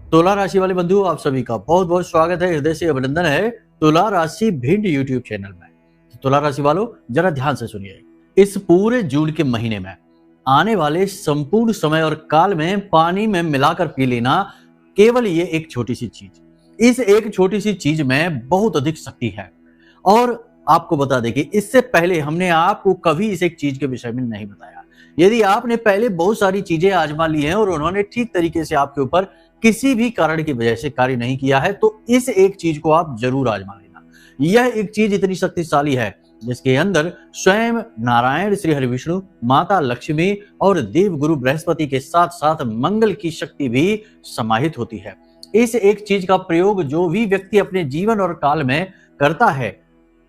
तुला राशि वाले बंधु, आप सभी का बहुत बहुत स्वागत है, हृदय से अभिनंदन है तुला राशि भिंड यूट्यूब चैनल में। तुला राशि वालों, जरा ध्यान से सुनिए। इस पूरे जून के महीने में आने वाले संपूर्ण समय और काल में पानी में मिलाकर पी लेना, केवल ये एक छोटी सी चीज, इस एक छोटी सी चीज में बहुत अधिक शक्ति है। और आपको बता दें कि इससे पहले हमने आपको कभी इस एक चीज के विषय में नहीं बताया। यदि आपने पहले बहुत सारी चीजें आजमा ली हैं और उन्होंने ठीक तरीके से आपके ऊपर किसी भी कारण की वजह से कार्य नहीं किया है, तो इस एक चीज को आप जरूर आजमा लेना। यह एक चीज इतनी शक्तिशाली है जिसके अंदर स्वयं नारायण श्री हरि विष्णु, माता लक्ष्मी और देव गुरु बृहस्पति के साथ साथ मंगल की शक्ति भी समाहित होती है। इस एक चीज का प्रयोग जो भी व्यक्ति अपने जीवन और काल में करता है,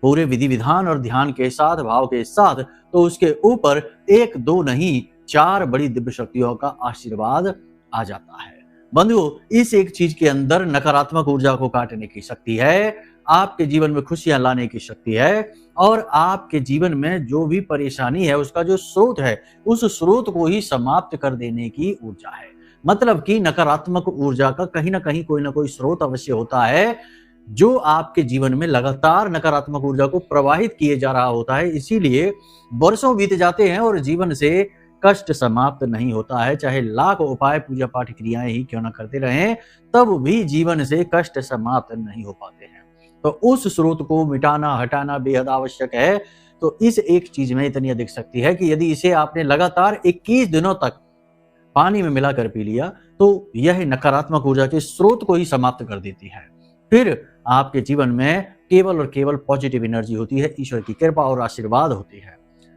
पूरे विधि विधान और ध्यान के साथ, भाव के साथ, तो उसके ऊपर एक दो नहीं 4 बड़ी दिव्य शक्तियों का आशीर्वाद आ जाता है। बंधुओं, इस एक चीज के अंदर नकारात्मक ऊर्जा को काटने की शक्ति है, आपके जीवन में खुशियां लाने की शक्ति है, और आपके जीवन में जो भी परेशानी है उसका जो स्रोत है, उस स्रोत को ही समाप्त कर देने की ऊर्जा है। मतलब कि नकारात्मक ऊर्जा का कहीं ना कोई स्रोत अवश्य होता है जो आपके जीवन में लगातार नकारात्मक ऊर्जा को प्रवाहित किए जा रहा होता है। इसीलिए वर्षों बीत जाते हैं और जीवन से कष्ट समाप्त नहीं होता है। चाहे लाख उपाय, पूजा पाठ, क्रियाएं ही क्यों ना करते रहें, तब भी जीवन से कष्ट समाप्त नहीं हो पाते हैं। तो उस स्रोत को मिटाना, हटाना बेहद आवश्यक है। तो इस एक चीज में इतनी अधिक शक्ति है कि यदि इसे आपने लगातार 21 दिनों तक पानी में मिलाकर पी लिया, तो यह नकारात्मक ऊर्जा के स्रोत को ही समाप्त कर देती है। फिर आपके जीवन में केवल और केवल पॉजिटिव एनर्जी होती है, ईश्वर की कृपा और आशीर्वाद होती है।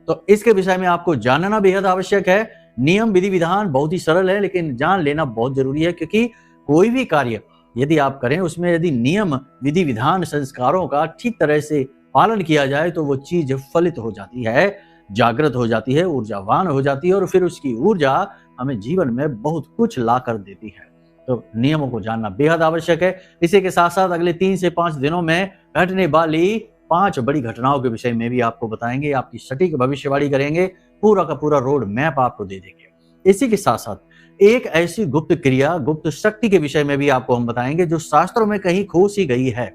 तो इसके विषय में आपको जानना बेहद आवश्यक है। नियम विधि विधान बहुत ही सरल है, लेकिन जान लेना बहुत जरूरी है, क्योंकि कोई भी कार्य यदि आप करें, उसमें यदि नियम विधि विधान संस्कारों का ठीक तरह से पालन किया जाए, तो वो चीज फलित हो जाती है, जागृत हो जाती है, ऊर्जावान हो जाती है, और फिर उसकी ऊर्जा हमें जीवन में बहुत कुछ ला कर देती है। तो नियमों को जानना बेहद आवश्यक है। इसी के साथ साथ अगले 3 से 5 दिनों में घटने वाली 5 बड़ी घटनाओं के विषय में भी आपको बताएंगे, आपकी सटीक भविष्यवाणी करेंगे, पूरा का पूरा रोड मैप आपको दे देंगे। इसी के साथ साथ एक ऐसी गुप्त क्रिया, गुप्त शक्ति के विषय में भी आपको हम बताएंगे जो शास्त्रों में कहीं खो सी गई है,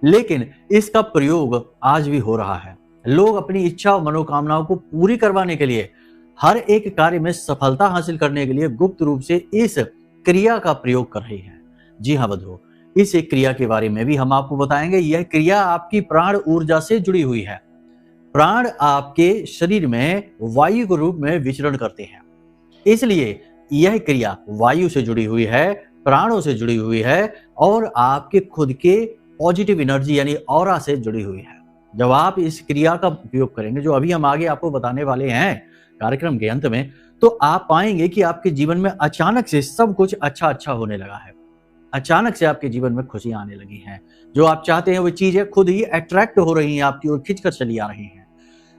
लेकिन इसका प्रयोग आज भी हो रहा है। लोग अपनी इच्छा और मनोकामनाओं को पूरी करवाने के लिए, हर एक कार्य में सफलता हासिल करने के लिए गुप्त रूप से इस क्रिया का प्रयोग कर रही है। जी हाँ बंधुओं, इस एक क्रिया के बारे में भी हम आपको बताएंगे। यह क्रिया आपकी प्राण ऊर्जा से जुड़ी हुई है। प्राण आपके शरीर में वायु के रूप में विचरण करते हैं, इसलिए यह क्रिया वायु से जुड़ी हुई है, प्राणों से जुड़ी हुई है, और आपके खुद के पॉजिटिव एनर्जी यानी ऑरा से जुड़ी हुई है। जब आप इस क्रिया का उपयोग करेंगे, जो अभी हम आगे आपको बताने वाले हैं कार्यक्रम के अंत में, तो आप पाएंगे कि आपके जीवन में अचानक से सब कुछ अच्छा होने लगा है। अचानक से आपके जीवन में खुशियां आने लगी हैं। जो आप चाहते हैं वो चीजें खुद ही अट्रैक्ट हो रही हैं, आपकी ओर खिंचकर चली आ रही हैं।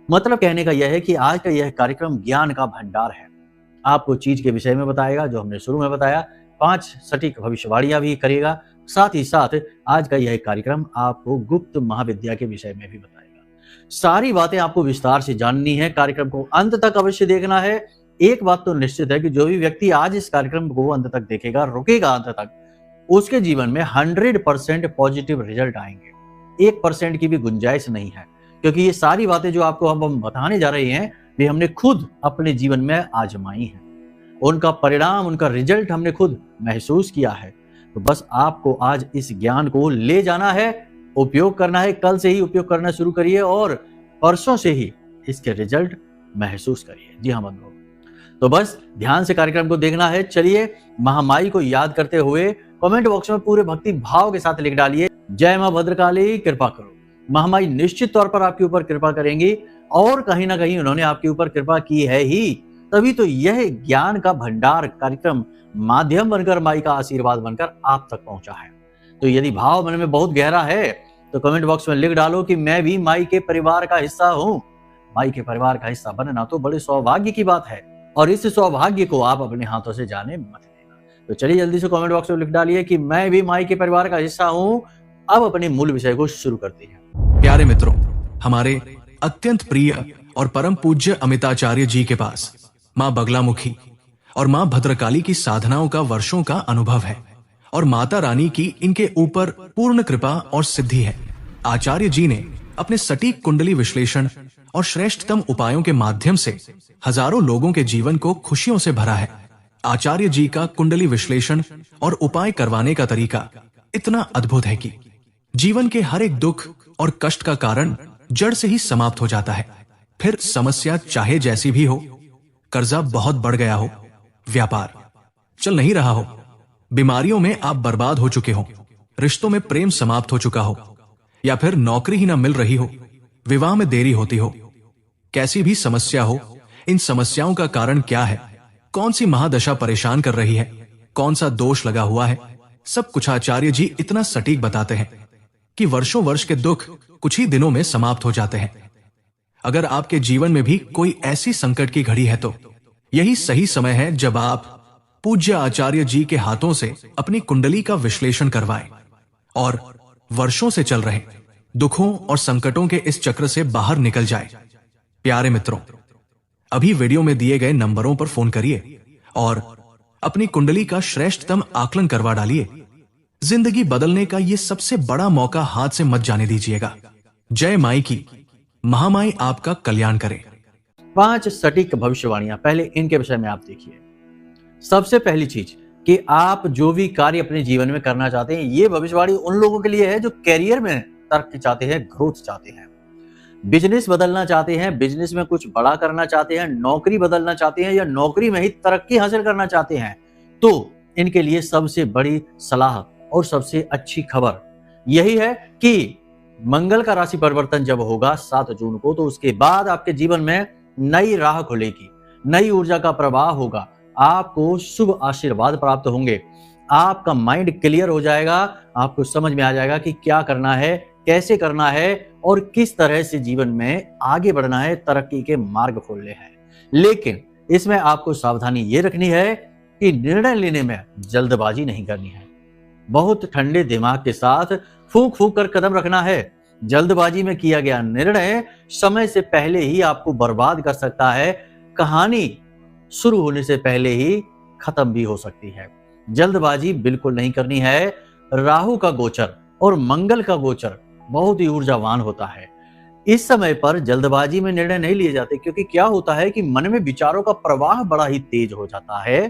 मतलब कहने का यह है कि आज का यह कार्यक्रम ज्ञान का भंडार है। आपको चीज के विषय में बताएगा, जो हमने शुरू में बताया, 5 सटीक भविष्यवाणियां भी करेगा। साथ ही साथ आज का यह कार्यक्रम आपको गुप्त महाविद्या के विषय में भी बताएगा। सारी बातें आपको विस्तार से जाननी है, कार्यक्रम को अंत तक अवश्य देखना है। एक बात तो निश्चित है कि जो भी व्यक्ति आज इस कार्यक्रम को अंत तक देखेगा, रुकेगा अंत तक, उसके जीवन में 100% पॉजिटिव रिजल्ट आएंगे। 1% की भी गुंजाइश नहीं है, क्योंकि ये सारी बातें जो आपको हम बताने जा रहे हैं, वे हमने खुद अपने जीवन में आजमाई हैं। उनका परिणाम, उनका रिजल्ट हमने खुद महसूस किया है। तो बस आपको आज इस ज्ञान को ले जाना है, उपयोग करना है। कल से ही उपयोग करना शुरू करिए और परसों से ही इसके रिजल्ट महसूस करिए। जी हाँ बंधुओं, तो बस ध्यान से कार्यक्रम को देखना है। चलिए, महामाई को याद करते हुए कमेंट बॉक्स में पूरे भक्ति भाव के साथ लिख डालिए, जय मां भद्रकाली कृपा करो। महामाई निश्चित तौर पर आपके ऊपर कृपा करेंगी, और कहीं ना कहीं उन्होंने आपके ऊपर कृपा की है ही, तभी तो यह ज्ञान का भंडार कार्यक्रम माध्यम बनकर, माई का आशीर्वाद बनकर आप तक पहुंचा है। तो यदि भाव मन में बहुत गहरा है, तो कमेंट बॉक्स में लिख डालो कि मैं भी माई के परिवार का हिस्सा हूं। माई के परिवार का हिस्सा बनना तो बड़े सौभाग्य की बात है, और इस सौभाग्य को आप अपने हाथों से जाने मत देना। तो चलिए जल्दी से कमेंट बॉक्स में लिख डालिए कि मैं भी माई के परिवार का हिस्सा हूं। अब अपने मूल विषय को शुरू करते हैं। प्यारे मित्रों, हमारे अत्यंत प्रिय और परम पूज्य अमिताचार्य जी के पास मां बगलामुखी और मां भद्रकाली की साधनाओं का वर्षों का अनुभव है, और माता रानी की इनके ऊपर पूर्ण कृपा और सिद्धि है। आचार्य जी ने अपने सटीक कुंडली विश्लेषण और श्रेष्ठतम उपायों के माध्यम से हजारों लोगों के जीवन को खुशियों से भरा है। आचार्य जी का कुंडली विश्लेषण और उपाय करवाने का तरीका इतना अद्भुत है कि जीवन के हर एक दुख और कष्ट का कारण जड़ से ही समाप्त हो जाता है। फिर समस्या चाहे जैसी भी हो, कर्जा बहुत बढ़ गया हो, व्यापार चल नहीं रहा हो, बीमारियों में आप बर्बाद हो चुके हो, रिश्तों में प्रेम समाप्त हो चुका हो, या फिर नौकरी ही ना मिल रही हो, विवाह में देरी होती हो, कैसी भी समस्या हो, इन समस्याओं का कारण क्या है, कौन सी महादशा परेशान कर रही है, कौन सा दोष लगा हुआ है, सब कुछ आचार्य जी इतना सटीक बताते हैं कि वर्षों वर्ष के दुख कुछ ही दिनों में समाप्त हो जाते हैं। अगर आपके जीवन में भी कोई ऐसी संकट की घड़ी है तो यही सही समय है जब आप पूज्य आचार्य जी के हाथों से अपनी कुंडली का विश्लेषण करवाएं और वर्षों से चल रहे दुखों और संकटों के इस चक्र से बाहर निकल जाए। प्यारे मित्रों, अभी वीडियो में दिए गए नंबरों पर फोन करिए और अपनी कुंडली का श्रेष्ठतम आकलन करवा डालिए। जिंदगी बदलने का ये सबसे बड़ा मौका हाथ से मत जाने दीजिएगा। जय माई की, महामाई आपका कल्याण करे। 5 सटीक भविष्यवाणियां, पहले इनके विषय में आप देखिए। सबसे पहली चीज कि आप जो भी कार्य अपने जीवन में करना चाहते हैं, ये भविष्यवाणी उन लोगों के लिए है जो कैरियर में तरक्की चाहते हैं, ग्रोथ चाहते हैं, बिजनेस बदलना चाहते हैं, बिजनेस में कुछ बड़ा करना चाहते हैं, नौकरी बदलना चाहते हैं या नौकरी में ही तरक्की हासिल करना चाहते हैं। तो इनके लिए सबसे बड़ी सलाह और सबसे अच्छी खबर यही है कि मंगल का राशि परिवर्तन जब होगा 7 जून को, तो उसके बाद आपके जीवन में नई राह खुलेगी, नई ऊर्जा का प्रवाह होगा, आपको शुभ आशीर्वाद प्राप्त होंगे, आपका माइंड क्लियर हो जाएगा, आपको समझ में आ जाएगा कि क्या करना है, कैसे करना है और किस तरह से जीवन में आगे बढ़ना है, तरक्की के मार्ग खोलने हैं। लेकिन इसमें आपको सावधानी ये रखनी है कि निर्णय लेने में जल्दबाजी नहीं करनी है। बहुत ठंडे दिमाग के साथ फूंक फूंक कर कदम रखना है। जल्दबाजी में किया गया निर्णय समय से पहले ही आपको बर्बाद कर सकता है। कहानी शुरू होने से पहले ही खत्म भी हो सकती है। जल्दबाजी बिल्कुल नहीं करनी है। राहु का गोचर और मंगल का गोचर बहुत ही ऊर्जावान होता है। इस समय पर जल्दबाजी में निर्णय नहीं लिए जाते, क्योंकि क्या होता है कि मन में विचारों का प्रवाह बड़ा ही तेज हो जाता है,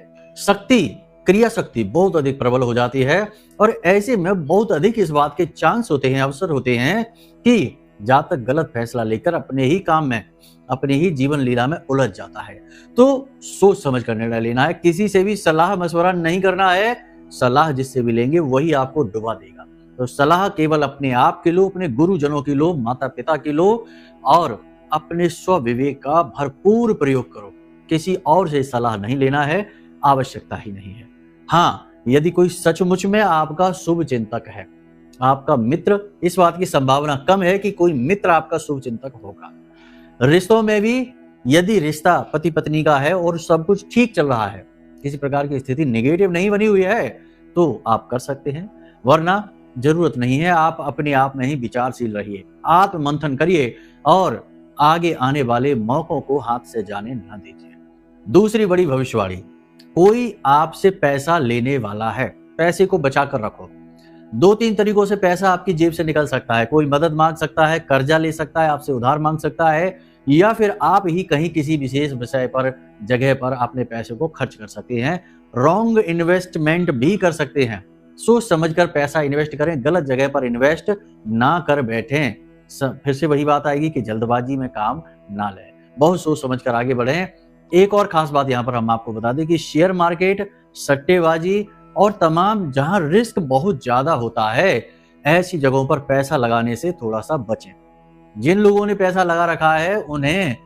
क्रिया शक्ति बहुत अधिक प्रबल हो जाती है और ऐसे में बहुत अधिक इस बात के चांस होते हैं, अवसर होते हैं कि जातक गलत फैसला लेकर अपने ही काम में, अपनी ही जीवन लीला में उलझ जाता है। तो सोच समझ कर निर्णय लेना है। किसी से भी सलाह मशवरा नहीं करना है। सलाह जिससे भी लेंगे वही आपको डुबा देगा। तो सलाह केवल अपने आप की लो, अपने गुरुजनों की लो, माता पिता की लो और अपने स्व विवेक का भरपूर प्रयोग करो। किसी और से सलाह नहीं लेना है, आवश्यकता ही नहीं है। हाँ, यदि कोई सचमुच में आपका शुभ चिंतक है, आपका मित्र, इस बात की संभावना कम है कि कोई मित्र आपका शुभ चिंतक होगा। रिश्तों में भी यदि रिश्ता पति पत्नी का है और सब कुछ ठीक चल रहा है, किसी प्रकार की स्थिति नेगेटिव नहीं बनी हुई है, तो आप कर सकते हैं, वरना जरूरत नहीं है। आप अपने आप में ही विचारशील रहिए, आत्म मंथन करिए और आगे आने वाले मौकों को हाथ से जाने न दीजिए। दूसरी बड़ी भविष्यवाणी, कोई आपसे पैसा लेने वाला है, पैसे को बचा कर रखो। 2-3 तरीकों से पैसा आपकी जेब से निकल सकता है। कोई मदद मांग सकता है, कर्जा ले सकता है, आपसे उधार मांग सकता है, या फिर आप ही कहीं किसी विशेष विषय पर, जगह पर अपने पैसे को खर्च कर सकते हैं। रॉन्ग इन्वेस्टमेंट भी कर सकते हैं। सोच समझकर पैसा इन्वेस्ट करें, गलत जगह पर इन्वेस्ट ना कर बैठें। फिर से वही बात आएगी कि जल्दबाजी में काम ना लें, बहुत सोच समझकर आगे बढ़ें। एक और खास बात यहाँ पर हम आपको बता दें कि शेयर मार्केट, सट्टेबाजी और तमाम जहां रिस्क बहुत ज्यादा होता है, ऐसी जगहों पर पैसा लगाने से थोड़ा सा बचें। जिन लोगों ने पैसा लगा रखा है उन्हें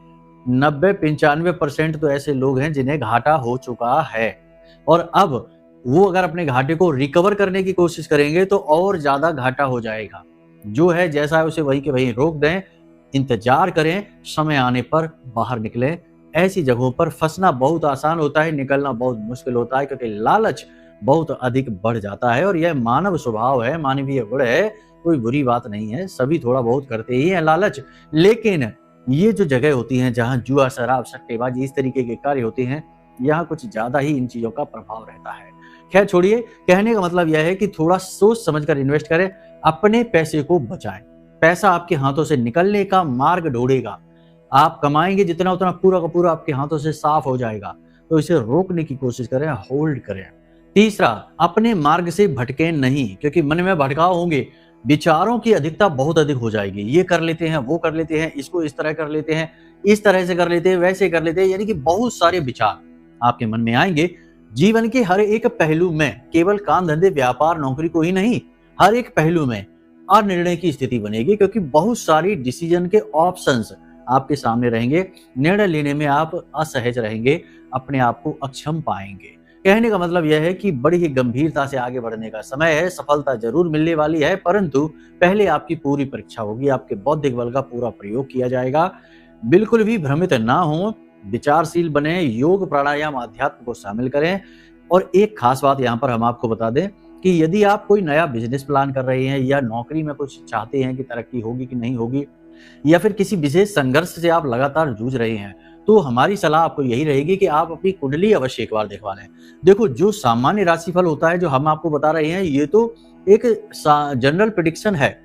90-95% तो ऐसे लोग हैं जिन्हें घाटा हो चुका है, और अब वो अगर अपने घाटे को रिकवर करने की कोशिश करेंगे तो और ज्यादा घाटा हो जाएगा। जो है जैसा है उसे वही के वही रोक दें, इंतजार करें, समय आने पर बाहर निकलें। ऐसी जगहों पर फंसना बहुत आसान होता है, निकलना बहुत मुश्किल होता है, क्योंकि लालच बहुत अधिक बढ़ जाता है और यह मानव स्वभाव है, मानवीय गुण है, कोई बुरी बात नहीं है। सभी थोड़ा बहुत करते ही हैं लालच। लेकिन ये जो जगह होती हैं जहां जुआ, शराब, सट्टेबाजी, इस तरीके के कार्य होते हैं, यहाँ कुछ ज्यादा ही इन चीजों का प्रभाव रहता है। खैर छोड़िए, कहने का मतलब यह है कि थोड़ा सोच समझकर इन्वेस्ट करें, अपने पैसे को बचाएं। पैसा आपके हाथों से निकलने का मार्ग ढूंढेगा। आप कमाएंगे जितना उतना पूरा का पूरा आपके हाथों से साफ हो जाएगा। तो इसे रोकने की कोशिश करें, होल्ड करें। तीसरा, अपने मार्ग से भटके नहीं, क्योंकि मन में भटकाव होंगे, विचारों की अधिकता बहुत अधिक हो जाएगी। ये कर लेते हैं, वो कर लेते हैं, इसको इस तरह कर लेते हैं, इस तरह से कर लेते हैं, वैसे कर लेते हैं, यानी कि बहुत सारे विचार आपके मन में आएंगे। जीवन के हर एक पहलू में, केवल काम धंधे व्यापार नौकरी को ही नहीं, हर एक पहलू में अनिर्णय की स्थिति बनेगी, क्योंकि बहुत सारी डिसीजन के ऑप्शंस आपके सामने रहेंगे। निर्णय लेने में आप असहज रहेंगे, अपने आप को अक्षम पाएंगे। कहने का मतलब यह है कि बड़ी ही गंभीरता से आगे बढ़ने का समय है। सफलता जरूर मिलने वाली है, परंतु पहले आपकी पूरी परीक्षा होगी, आपके बौद्धिक बल का पूरा प्रयोग किया जाएगा। बिल्कुल भी भ्रमित ना हो, विचारशील बने, योग प्राणायाम अध्यात्म को शामिल करें। और एक खास बात यहाँ पर हम आपको बता दें कि यदि आप कोई नया बिजनेस प्लान कर रहे हैं या नौकरी में कुछ चाहते हैं कि तरक्की होगी कि नहीं होगी, या फिर किसी विशेष संघर्ष से आप लगातार जूझ रहे हैं, तो हमारी सलाह आपको यही रहेगी कि आप अपनी कुंडली अवश्य एक बार दिखवा लें। देखो, जो सामान्य राशिफल होता है जो हम आपको बता रहे हैं, ये तो एक जनरल प्रेडिक्शन है।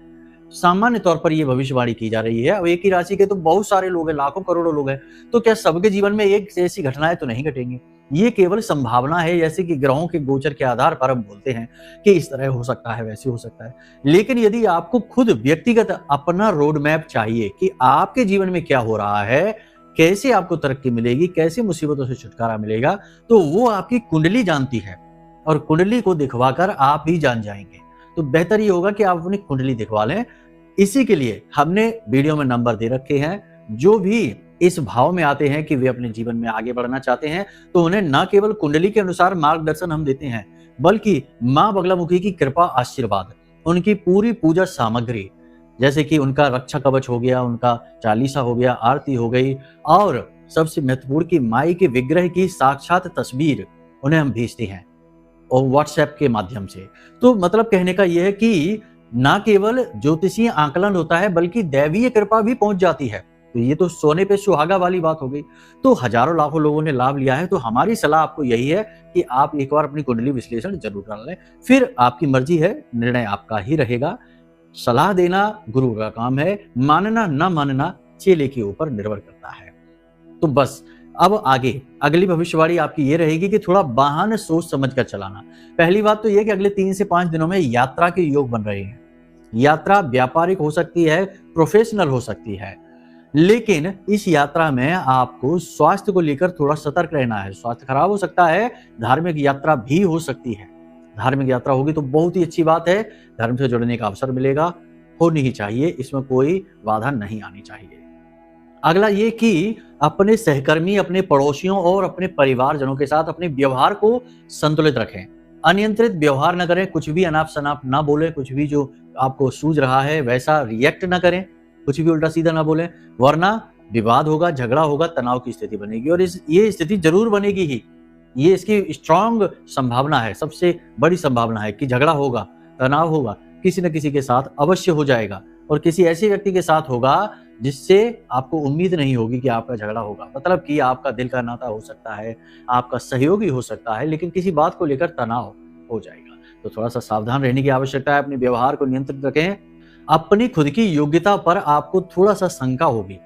सामान्य तौर पर ये भविष्यवाणी की जा रही है। अब एक ही राशि के तो बहुत सारे लोग हैं, लाखों करोड़ों लोग हैं, तो क्या सबके जीवन में एक जैसी घटनाएं तो नहीं घटेंगी। ये केवल संभावना है, जैसे कि ग्रहों के गोचर के आधार पर हम बोलते हैं कि इस तरह हो सकता है, वैसे हो सकता है। लेकिन यदि आपको खुद व्यक्तिगत अपना रोड मैप चाहिए कि आपके जीवन में क्या हो रहा है, कैसे आपको तरक्की मिलेगी, कैसे मुसीबतों से छुटकारा मिलेगा, तो वो आपकी कुंडली जानती है, और कुंडली को दिखवाकर आप ही जान जाएंगे। तो बेहतर ये होगा कि आप अपनी कुंडली दिखवा लें। इसी के लिए हमने वीडियो में नंबर दे रखे हैं। जो भी इस भाव में आते हैं कि वे अपने जीवन में आगे बढ़ना चाहते हैं, तो उन्हें न केवल कुंडली के अनुसार मार्गदर्शन हम देते हैं, बल्कि माँ बगलामुखी की कृपा आशीर्वाद, उनकी पूरी पूजा सामग्री, जैसे कि उनका रक्षा कवच हो गया, उनका चालीसा हो गया, आरती हो गई, और सबसे महत्वपूर्ण की माई के विग्रह की साक्षात तस्वीर उन्हें हम भेजते हैं और व्हाट्सएप के माध्यम से। तो मतलब कहने का यह है कि ना केवल ज्योतिषीय आकलन होता है, बल्कि दैवीय कृपा भी पहुंच जाती है। तो ये तो सोने पे सुहागा वाली बात हो गई। तो हजारों लाखों लोगों ने लाभ लिया है। तो हमारी सलाह आपको यही है कि आप एक बार अपनी कुंडली विश्लेषण जरूर कर लें, फिर आपकी मर्जी है, निर्णय आपका ही रहेगा। सलाह देना गुरु का काम है, मानना न मानना चेले के ऊपर निर्भर करता है। तो बस अब आगे अगली भविष्यवाणी आपकी ये रहेगी कि थोड़ा वाहन सोच समझ कर चलाना। पहली बात तो ये कि अगले 3 से 5 दिनों में यात्रा के योग बन रहे हैं। यात्रा व्यापारिक हो सकती है, प्रोफेशनल हो सकती है, लेकिन इस यात्रा में आपको स्वास्थ्य को लेकर थोड़ा सतर्क रहना है। स्वास्थ्य खराब हो सकता है, धार्मिक यात्रा भी हो सकती है। धार्मिक यात्रा होगी तो बहुत ही अच्छी बात है, धर्म से जुड़ने का अवसर मिलेगा, होनी ही चाहिए, इसमें कोई बाधा नहीं आनी चाहिए। अगला ये कि अपने सहकर्मी, अपने पड़ोसियों और अपने परिवारजनों के साथ अपने व्यवहार को संतुलित रखें। अनियंत्रित व्यवहार न करें, कुछ भी अनाप शनाप ना बोलें, कुछ भी जो आपको सूझ रहा है वैसा रिएक्ट ना करें, कुछ भी उल्टा सीधा ना बोलें, वरना विवाद होगा, झगड़ा होगा, तनाव की स्थिति बनेगी। और ये स्थिति जरूर बनेगी ही, ये इसकी स्ट्रांग संभावना है, सबसे बड़ी संभावना है कि झगड़ा होगा, तनाव होगा, किसी न किसी के साथ अवश्य हो जाएगा, और किसी ऐसे व्यक्ति के साथ होगा जिससे आपको उम्मीद नहीं होगी कि आपका झगड़ा होगा। मतलब कि आपका दिल का नाता हो सकता है, आपका सहयोगी हो सकता है, लेकिन किसी बात को लेकर तनाव हो जाएगा। तो थोड़ा सा सावधान रहने की आवश्यकता है, अपने व्यवहार को नियंत्रित रखें। अपनी खुद की योग्यता पर आपको थोड़ा सा शंका होगी,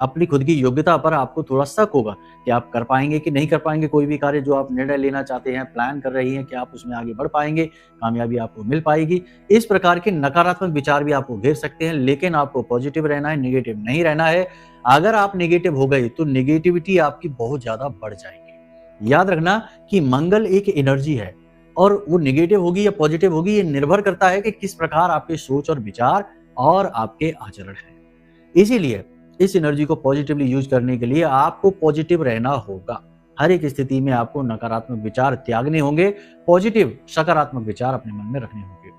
अपनी खुद की योग्यता पर आपको थोड़ा शक होगा कि आप कर पाएंगे कि नहीं कर पाएंगे। कोई भी कार्य जो आप निर्णय लेना चाहते हैं, प्लान कर रही हैं, कि आप उसमें आगे बढ़ पाएंगे, कामयाबी आपको मिल पाएगी। इस प्रकार के नकारात्मक विचार भी आपको घेर सकते हैं, लेकिन आपको पॉजिटिव रहना है, नेगेटिव नहीं रहना है। अगर आप नेगेटिव हो गए तो नेगेटिविटी आपकी बहुत ज्यादा बढ़ जाएगी। याद रखना कि मंगल एक एनर्जी है, और वो नेगेटिव होगी या पॉजिटिव होगी, ये निर्भर करता है कि किस प्रकार आपके सोच और विचार और आपके आचरण है। इसीलिए इस एनर्जी को पॉजिटिवली यूज करने के लिए आपको पॉजिटिव रहना होगा। हर एक स्थिति में आपको नकारात्मक विचार त्यागने होंगे, पॉजिटिव सकारात्मक विचार अपने मन में रखने होंगे।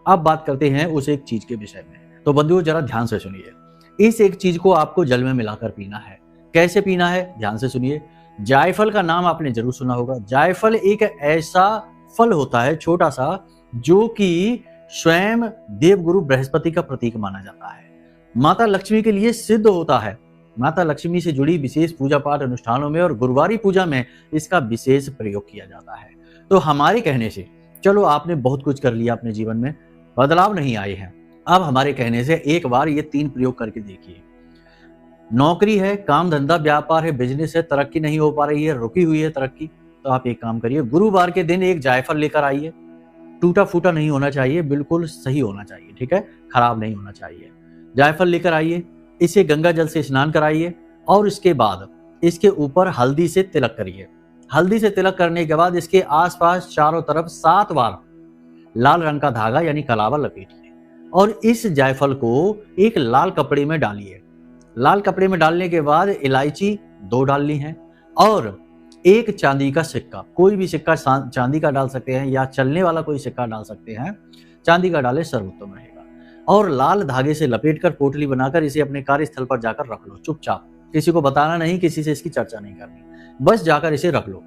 अब बात करते हैं उस एक चीज के विषय में। तो बंधुओं, जरा ध्यान से सुनिए। इस एक चीज को आपको जल में मिलाकर पीना है। कैसे पीना है, ध्यान से सुनिए। जायफल का नाम आपने जरूर सुना होगा। जायफल एक ऐसा फल होता है, छोटा सा, जो कि स्वयं देवगुरु बृहस्पति का प्रतीक माना जाता है। माता लक्ष्मी के लिए सिद्ध होता है। माता लक्ष्मी से जुड़ी विशेष पूजा पाठ अनुष्ठानों में और गुरुवारी पूजा में इसका विशेष प्रयोग किया जाता है। तो हमारे कहने से, चलो आपने बहुत कुछ कर लिया अपने जीवन में, बदलाव नहीं आए हैं, अब हमारे कहने से एक बार ये 3 प्रयोग करके देखिए। नौकरी है, काम धंधा व्यापार है, बिजनेस है, तरक्की नहीं हो पा रही है, रुकी हुई है तरक्की, तो आप एक काम करिए, गुरुवार के दिन एक जायफल लेकर आइए। टूटा फूटा नहीं होना चाहिए, बिल्कुल सही होना चाहिए, ठीक है, खराब नहीं होना चाहिए। जायफल लेकर आइए, इसे गंगा जल से स्नान कराइए और इसके बाद इसके ऊपर हल्दी से तिलक करिए। हल्दी से तिलक करने के बाद इसके आसपास चारों तरफ 7 बार लाल रंग का धागा यानी कलावा लपेटिए और इस जायफल को एक लाल कपड़े में डालिए। लाल कपड़े में डालने के बाद इलायची 2 डालनी है और एक चांदी का सिक्का, कोई भी सिक्का चांदी का डाल सकते हैं या चलने वाला कोई सिक्का डाल सकते हैं, चांदी का डाले सर्वोत्तम रहेगा। और लाल धागे से लपेटकर पोटली बनाकर इसे अपने कार्यस्थल पर जाकर रख लो चुपचाप, किसी को बताना नहीं, किसी से इसकी चर्चा नहीं करनी, बस जाकर इसे रख लो।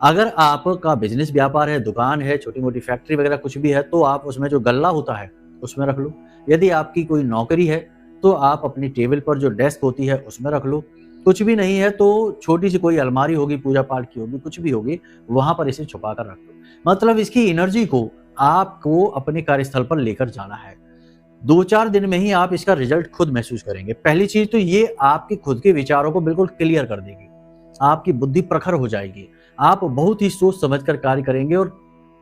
अगर आपका बिजनेस व्यापार है, दुकान है, छोटी मोटी फैक्ट्री वगैरह कुछ भी है तो आप उसमें जो गल्ला होता है उसमें रख लो। यदि आपकी कोई नौकरी है तो आप अपनी टेबल पर जो डेस्क होती है उसमें रख लो। कुछ भी नहीं है तो छोटी सी कोई अलमारी होगी, पूजा पाठ की होगी, कुछ भी होगी, वहां पर इसे छुपा कर रख लो। मतलब इसकी एनर्जी को आपको अपने कार्यस्थल पर लेकर जाना है। 2-4 दिन में ही आप इसका रिजल्ट खुद महसूस करेंगे। पहली चीज तो ये आपके खुद के विचारों को बिल्कुल क्लियर कर देगी, आपकी बुद्धि प्रखर हो जाएगी, आप बहुत ही सोच समझकर कार्य करेंगे और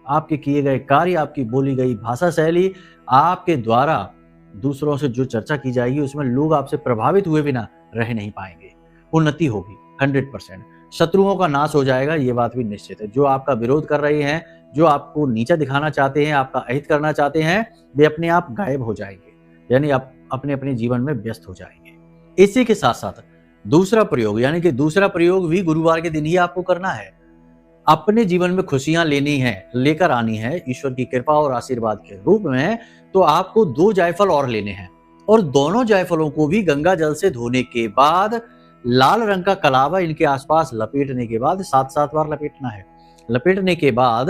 आपके किए गए कार्य, आपकी बोली गई भाषा शैली, आपके द्वारा दूसरों से जो चर्चा की जाएगी उसमें लोग आपसे प्रभावित हुए बिना रह नहीं पाएंगे। उन्नति होगी 100%। शत्रुओं का नाश हो जाएगा, ये बात भी निश्चित है। जो आपका विरोध कर रहे हैं, जो आपको नीचा दिखाना चाहते हैं, आपका अहित करना चाहते हैं, वे अपने आप गायब हो जाएंगे, यानी आप अपने अपने जीवन में व्यस्त हो जाएंगे। इसी के साथ साथ दूसरा प्रयोग, यानी कि दूसरा प्रयोग भी गुरुवार के दिन ही आपको करना है। अपने जीवन में खुशियां लेनी है, लेकर आनी है ईश्वर की कृपा और आशीर्वाद के रूप में, तो आपको 2 जायफल और लेने हैं और दोनों जायफलों को भी गंगा जल से धोने के बाद लाल रंग का कलावा इनके आसपास लपेटने के बाद 7-7 बार लपेटना है। लपेटने के बाद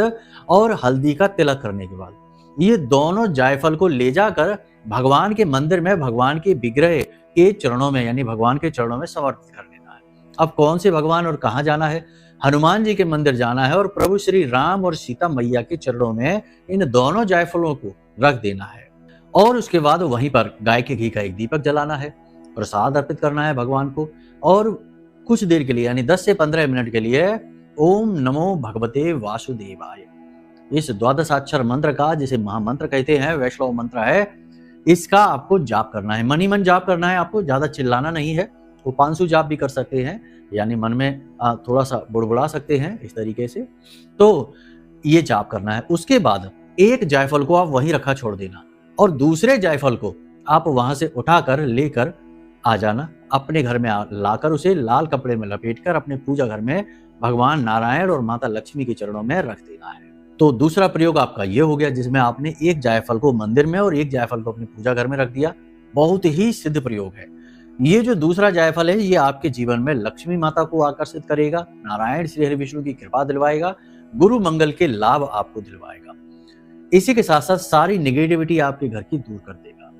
और हल्दी का तिलक करने के बाद ये दोनों जायफल को ले जाकर भगवान के मंदिर में, भगवान के विग्रह के चरणों में, यानी भगवान के चरणों में समर्पित कर देना है। अब कौन से भगवान और कहाँ जाना है? हनुमान जी के मंदिर जाना है और प्रभु श्री राम और सीता मैया के चरणों में इन दोनों जायफलों को रख देना है और उसके बाद वहीं पर गाय के घी का एक दीपक जलाना है, प्रसाद अर्पित करना है भगवान को और कुछ देर के लिए यानी 10 से 15 मिनट के लिए ओम नमो भगवते वासुदेवाय, इस 12 मंत्र का, जिसे महामंत्र कहते हैं, वैष्णव मंत्र है, इसका आपको जाप करना है। मन ही मन जाप करना है, आपको ज्यादा चिल्लाना नहीं है। वो 500 जाप भी कर सकते हैं, यानी मन में थोड़ा सा बुड़बुड़ा सकते हैं इस तरीके से, तो ये जाप करना है। उसके बाद एक जायफल को आप वहीं रखा छोड़ देना और दूसरे जायफल को आप वहां से उठाकर लेकर आ जाना, अपने घर में लाकर उसे लाल कपड़े में लपेटकर अपने पूजा घर में भगवान नारायण और माता लक्ष्मी के चरणों में रख देना है। तो दूसरा प्रयोग आपका ये हो गया, जिसमें आपने एक जायफल को मंदिर में और एक जायफल को अपने पूजा घर में रख दिया। बहुत ही सिद्ध प्रयोग है। ये जो दूसरा जायफल है, ये आपके जीवन में लक्ष्मी माता को आकर्षित करेगा, नारायण श्री हरि विष्णु की कृपा दिलवाएगा, गुरु मंगल के लाभ आपको दिलवाएगा। इसी के साथ साथ सारी नेगेटिविटी आपके घर की दूर कर देगा।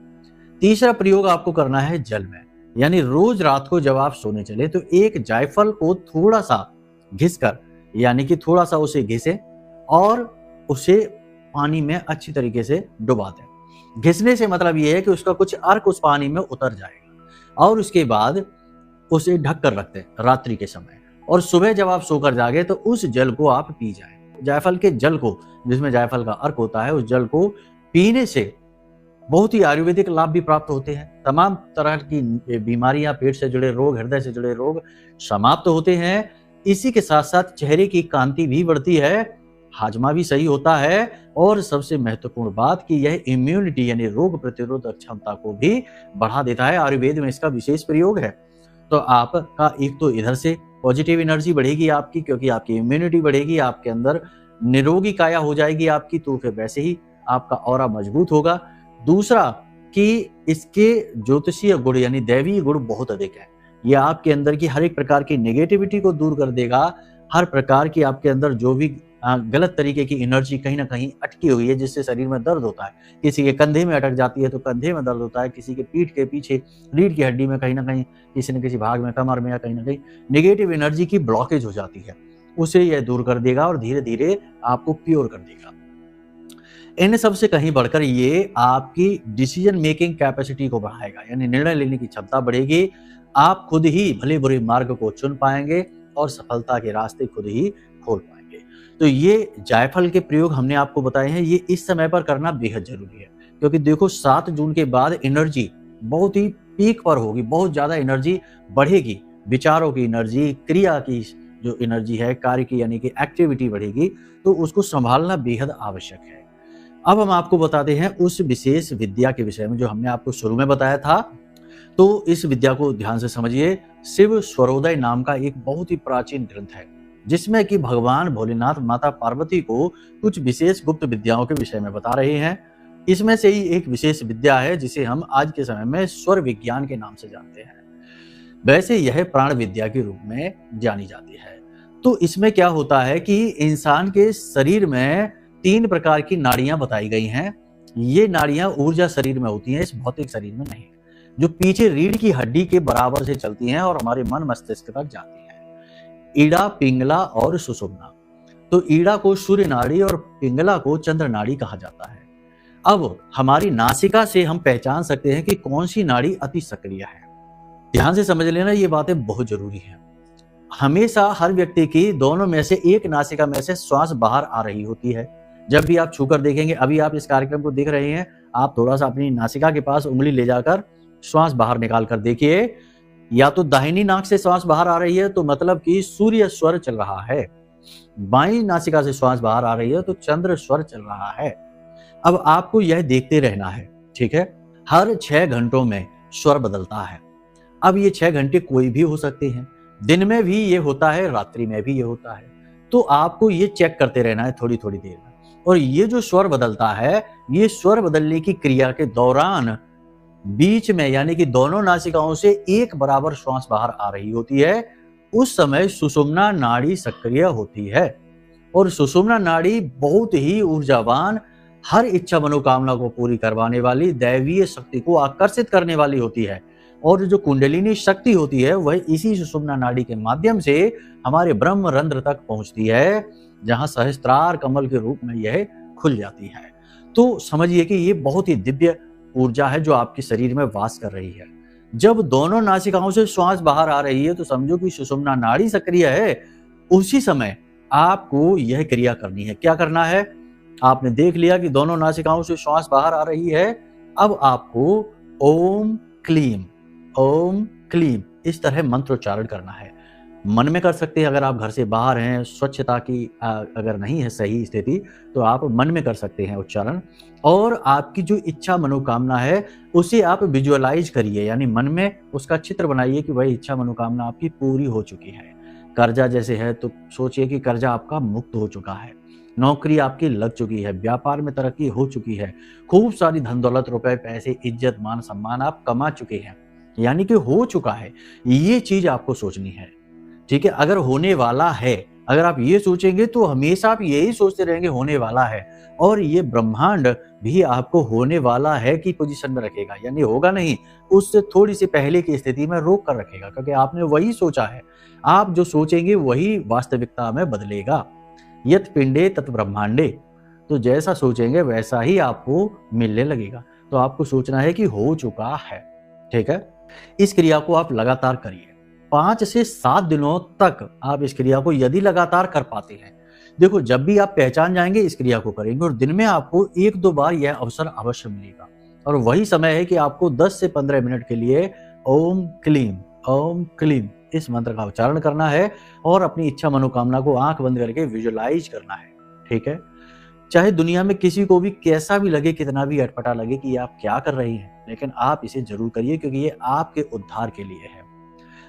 तीसरा प्रयोग आपको करना है जल में, यानी रोज रात को जब आप सोने चले तो एक जायफल को थोड़ा सा घिसकर, यानी कि थोड़ा सा उसे घिसे और उसे पानी में अच्छी तरीके से डुबा दें। घिसने से मतलब ये है कि उसका कुछ अर्क उस पानी में उतर जाएगा और उसके बाद उसे ढक कर रखते हैं रात्रि के समय, और सुबह जब आप सोकर जागे तो उस जल को आप पी जाएं। जायफल के जल को, जिसमें जायफल का अर्क होता है, उस जल को पीने से बहुत ही आयुर्वेदिक लाभ भी प्राप्त होते हैं। तमाम तरह की बीमारियां, पेट से जुड़े रोग, हृदय से जुड़े रोग समाप्त होते हैं। इसी के साथ साथ चेहरे की कांति भी बढ़ती है, हाजमा भी सही होता है और सबसे महत्वपूर्ण बात कि यह इम्यूनिटी यानी रोग प्रतिरोधक क्षमता को भी बढ़ा देता है। आयुर्वेद में इसका विशेष प्रयोग है। तो आपका एक तो इधर से पॉजिटिव एनर्जी बढ़ेगी आपकी, क्योंकि आपकी इम्यूनिटी बढ़ेगी, आपके अंदर निरोगी काया हो जाएगी आपकी, तो फिर वैसे ही आपका ऑरा मजबूत होगा। दूसरा कि इसके ज्योतिषीय गुण यानी दैवीय गुण बहुत अधिक है। ये आपके अंदर की हर एक प्रकार की नेगेटिविटी को दूर कर देगा। हर प्रकार की आपके अंदर जो भी गलत तरीके की एनर्जी कहीं ना कहीं अटकी हुई है, जिससे शरीर में दर्द होता है, किसी के कंधे में अटक जाती है तो कंधे में दर्द होता है, किसी के पीठ के पीछे रीढ़ की हड्डी में कहीं ना कहीं, किसी न किसी भाग में, कमर में या कहीं ना कहीं नेगेटिव एनर्जी की ब्लॉकेज हो जाती है, उसे यह दूर कर देगा और धीरे धीरे आपको प्योर कर देगा। इन सब से कहीं बढ़कर ये आपकी डिसीजन मेकिंग कैपेसिटी को बढ़ाएगा, यानी निर्णय लेने की क्षमता बढ़ेगी। आप खुद ही भले बुरे मार्ग को चुन पाएंगे और सफलता के रास्ते खुद ही खोल पाएंगे। तो ये जायफल के प्रयोग हमने आपको बताए हैं, ये इस समय पर करना बेहद जरूरी है, क्योंकि देखो 7 जून के बाद एनर्जी बहुत ही पीक पर होगी, बहुत ज्यादा एनर्जी बढ़ेगी, विचारों की एनर्जी, क्रिया की जो एनर्जी है, कार्य की यानी कि एक्टिविटी बढ़ेगी, तो उसको संभालना बेहद आवश्यक है। अब हम आपको बताते हैं उस विशेष विद्या के विषय में जो हमने आपको शुरू में बताया था। तो इस विद्या को ध्यान से समझिए। शिव स्वरोदय नाम का एक बहुत ही प्राचीन ग्रंथ है, जिसमें कि भगवान भोलेनाथ माता पार्वती को कुछ विशेष गुप्त विद्याओं के विषय में बता रहे हैं। इसमें से ही एक विशेष विद्या है जिसे हम आज के समय में स्वर विज्ञान के नाम से जानते हैं। वैसे यह प्राण विद्या के रूप में जानी जाती है। तो इसमें क्या होता है कि इंसान के शरीर में 3 प्रकार की नाड़ियां बताई गई हैं। ये नाड़ियां ऊर्जा शरीर में होती हैं, इस भौतिक शरीर में नहीं, जो पीछे रीढ़ की हड्डी के बराबर से चलती हैं और हमारे मन मस्तिष्क तक जाती हैं। ईड़ा, पिंगला और सुषुम्ना। तो ईड़ा को सूर्य नाड़ी और पिंगला को चंद्र नाड़ी कहा जाता है। अब हमारी नासिका से हम पहचान सकते हैं कि कौन सी नाड़ी अति सक्रिय है। ध्यान से समझ लेना, ये बातें बहुत जरूरी हैं। हमेशा हर व्यक्ति की दोनों में से एक नासिका में से श्वास बाहर आ रही होती है। जब भी आप छूकर देखेंगे, अभी आप इस कार्यक्रम को देख रहे हैं, आप थोड़ा सा अपनी नासिका के पास उंगली ले जाकर श्वास बाहर निकाल कर देखिए। या तो दाहिनी नाक से श्वास बाहर आ रही है तो मतलब कि सूर्य स्वर चल रहा है, बाईं नासिका से श्वास बाहर आ रही है तो चंद्र स्वर चल रहा है। अब आपको यह देखते रहना है, ठीक है। हर 6 घंटों में स्वर बदलता है। अब ये 6 घंटे कोई भी हो सकते हैं, दिन में भी ये होता है, रात्रि में भी ये होता है। तो आपको ये चेक करते रहना है थोड़ी थोड़ी देर में। और ये जो स्वर बदलता है, ये स्वर बदलने की क्रिया के दौरान बीच में यानी कि दोनों नासिकाओं से एक बराबर श्वास बाहर आ रही होती है। उस समय सुषुम्ना नाड़ी सक्रिय होती है और सुषुम्ना नाड़ी बहुत ही ऊर्जावान, हर इच्छा मनोकामना को पूरी करवाने वाली, दैवीय शक्ति को आकर्षित करने वाली होती है। और जो कुंडलिनी शक्ति होती है वह इसी सुषुम्ना नाड़ी के माध्यम से हमारे ब्रह्म रंध्र तक पहुंचती है, जहां सहस्त्रार कमल के रूप में यह खुल जाती है। तो समझिए कि ये बहुत ही दिव्य ऊर्जा है जो आपके शरीर में वास कर रही है। जब दोनों नासिकाओं से श्वास बाहर आ रही है तो समझो कि सुषुम्ना नाड़ी सक्रिय है। उसी समय आपको यह क्रिया करनी है। क्या करना है? आपने देख लिया कि दोनों नासिकाओं से श्वास बाहर आ रही है। अब आपको ओम क्लीम इस तरह मंत्रोच्चारण करना है। मन में कर सकते हैं, अगर आप घर से बाहर हैं, स्वच्छता की अगर नहीं है सही स्थिति, तो आप मन में कर सकते हैं उच्चारण। और आपकी जो इच्छा मनोकामना है उसे आप विजुअलाइज करिए, यानी मन में उसका चित्र बनाइए कि वह इच्छा मनोकामना आपकी पूरी हो चुकी है। कर्जा जैसे है तो सोचिए कि कर्जा आपका मुक्त हो चुका है, नौकरी आपकी लग चुकी है, व्यापार में तरक्की हो चुकी है, खूब सारी धन दौलत, रुपए, पैसे, इज्जत, मान सम्मान आप कमा चुके हैं, यानी कि हो चुका है। ये चीज आपको सोचनी है, ठीक है। अगर होने वाला है, अगर आप ये सोचेंगे तो हमेशा आप यही सोचते रहेंगे होने वाला है, और ये ब्रह्मांड भी आपको होने वाला है की पोजीशन में रखेगा, यानी होगा नहीं, उससे थोड़ी सी पहले की स्थिति में रोक कर रखेगा, क्योंकि आपने वही सोचा है। आप जो सोचेंगे वही वास्तविकता में बदलेगा। यत पिंडे तत् ब्रह्मांडे, तो जैसा सोचेंगे वैसा ही आपको मिलने लगेगा। तो आपको सोचना है कि हो चुका है, ठीक है। इस क्रिया को आप लगातार करिए, 5 से 7 दिनों तक आप इस क्रिया को यदि लगातार कर पाते हैं, देखो जब भी आप पहचान जाएंगे इस क्रिया को करेंगे और दिन में आपको 1-2 बार यह अवसर अवश्य मिलेगा। और वही समय है कि आपको 10 से 15 मिनट के लिए ओम क्लीम इस मंत्र का उच्चारण करना है और अपनी इच्छा मनोकामना को आंख बंद करके विजुअलाइज करना है, ठीक है। चाहे दुनिया में किसी को भी कैसा भी लगे, कितना भी अटपटा लगे कि आप क्या कर रही हैं, लेकिन आप इसे जरूर करिए, क्योंकि ये आपके उद्धार के लिए है।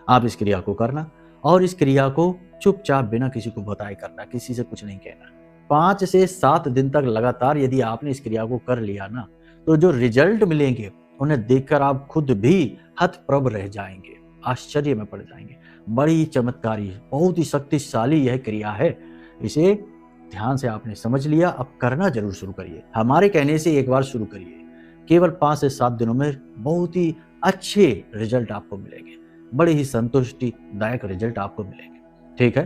आप इस क्रिया को करना और इस क्रिया को चुपचाप बिना किसी को बताए करना, किसी से कुछ नहीं कहना। 5 से 7 दिन तक लगातार यदि आपने इस क्रिया को कर लिया ना, तो जो रिजल्ट मिलेंगे उन्हें देखकर आप खुद भी हतप्रभ रह जाएंगे, आश्चर्य में पड़ जाएंगे। बड़ी चमत्कारी, बहुत ही शक्तिशाली यह क्रिया है। इसे ध्यान से आपने समझ लिया, अब करना जरूर शुरू करिए। हमारे कहने से एक बार शुरू करिए, केवल 5 से 7 दिनों में बहुत ही अच्छे रिजल्ट आपको मिलेंगे, बड़े ही संतुष्टिदायक रिजल्ट आपको मिलेंगे, ठीक है।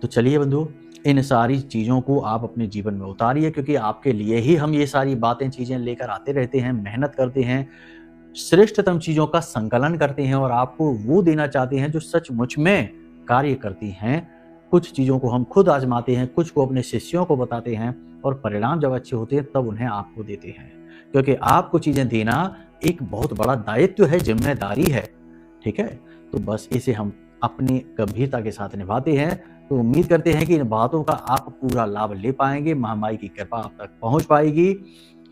तो चलिए बंधुओं, इन सारी चीज़ों को आप अपने जीवन में उतारिए, क्योंकि आपके लिए ही हम ये सारी बातें चीज़ें लेकर आते रहते हैं, मेहनत करते हैं, श्रेष्ठतम चीज़ों का संकलन करते हैं और आपको वो देना चाहते हैं जो सचमुच में कार्य करती हैं। कुछ चीज़ों को हम खुद आजमाते हैं, कुछ को अपने शिष्यों को बताते हैं और परिणाम जब अच्छे होते हैं तब उन्हें आपको देते हैं, क्योंकि आपको चीज़ें देना एक बहुत बड़ा दायित्व है, जिम्मेदारी है। ठीक है, तो बस इसे हम अपनी गंभीरता के साथ निभाते हैं। तो उम्मीद करते हैं कि इन बातों का आप पूरा लाभ ले पाएंगे, महामाई की कृपा आप तक पहुंच पाएगी।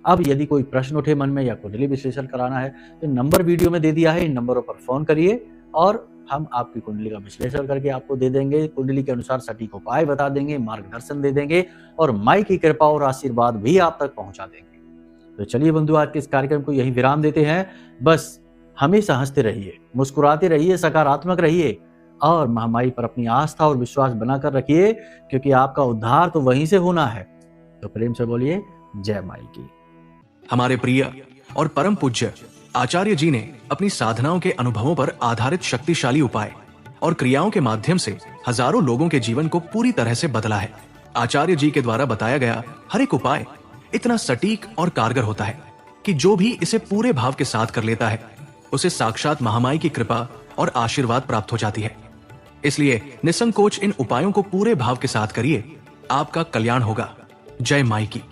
अब यदि कोई प्रश्न उठे मन में या कुंडली विश्लेषण कराना है तो नंबर वीडियो में दे दिया है, इन नंबरों पर फोन करिए और हम आपकी कुंडली का विश्लेषण करके आपको दे देंगे, कुंडली के अनुसार सटीक उपाय बता देंगे, मार्गदर्शन दे देंगे और माई की कृपा और आशीर्वाद भी आप तक पहुंचा देंगे। तो चलिए बंधु, आज के इस कार्यक्रम को यहीं विराम देते हैं। बस हमेशा हंसते रहिए, मुस्कुराते रहिए, सकारात्मक रहिए और महामाई पर अपनी आस्था और विश्वास बनाकर रखिए, क्योंकि आपका उद्धार तो वहीं से होना है। तो प्रेम से बोलिए जय माई की। हमारे प्रिय और परम पूज्य आचार्य जी ने अपनी साधनाओं के अनुभवों पर आधारित शक्तिशाली उपाय और क्रियाओं के माध्यम से हजारों लोगों के जीवन को पूरी तरह से बदला है। आचार्य जी के द्वारा बताया गया हर एक उपाय इतना सटीक और कारगर होता है कि जो भी इसे पूरे भाव के साथ कर लेता है उसे साक्षात महामाई की कृपा और आशीर्वाद प्राप्त हो जाती है। इसलिए निसंकोच इन उपायों को पूरे भाव के साथ करिए, आपका कल्याण होगा। जय माई की।